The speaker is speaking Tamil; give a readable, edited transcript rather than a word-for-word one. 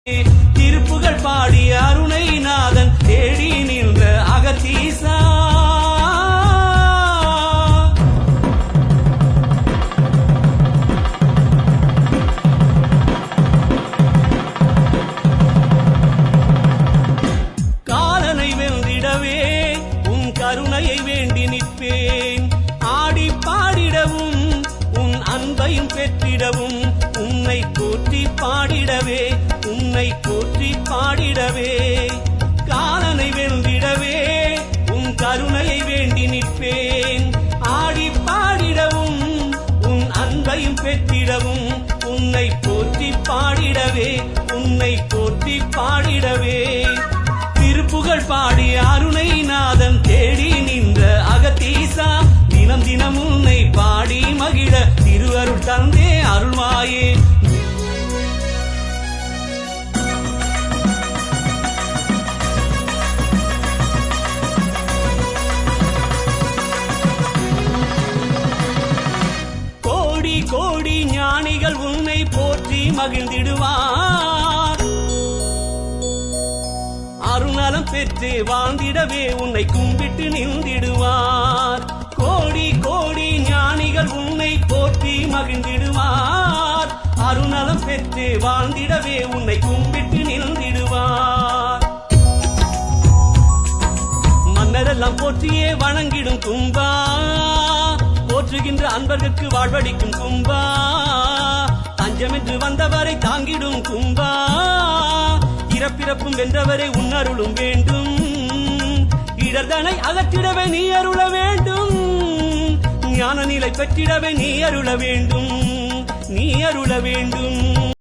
திருப்புகள் பாடிய அருணை நாதன் தேடி நின்ற அகத்தீசா காலனை வென்றிடவே உன் கருணையை வேண்டி நிற்பேன். ஆடி பாடிடவும் உன் அன்பையும் பெற்றிடவும் உன்னை போற்றி பாடிடவே உன்னை போற்றி பாடிடவே காலனை வென்றிடவே உன் கருணையை வேண்டி நிற்பேன். ஆடி பாடிடவும் உன் அன்பையும் பெற்றிடவும் உன்னை போற்றி பாடிடவே உன்னை போற்றி பாடிடவே திருப்புகள் பாடிய அருணை நாதன் தேடி நின்ற அகத்தீசா தினம் தினம் உன்னை பாடி மகிழ திருவருள் தந்தே அருள்வாயே. கோடி கோடி ஞானிகள் உன்னை போற்றி மகிழ்ந்திடுவார். அருணலம் பெற்று வாழ்ந்திடவே உன்னை கும்பிட்டு நின்றிடுவார். கோடி கோடி ஞானிகள் உன்னை போற்றி மகிழ்ந்திடுவார். அருணலம் பெற்று வாழ்ந்திடவே உன்னை கும்பிட்டு நின்றிடுவார். மன்னரெல்லாம் போற்றியே வணங்கிடும் கும்பா போற்றுகின்ற அன்பர்களுக்கு வாழ்வடிக்கும் கும்பா தஞ்சமென்று வந்தவரை தாங்கிடும் கும்பா இறப்பிறப்பும் வென்றவரை உன்னருளும் வேண்டும். இடர்தனை அகற்றிடவே நீ அருள வேண்டும். ஞான நிலை பெற்றிடவே நீ அருள வேண்டும் நீ அருள வேண்டும்.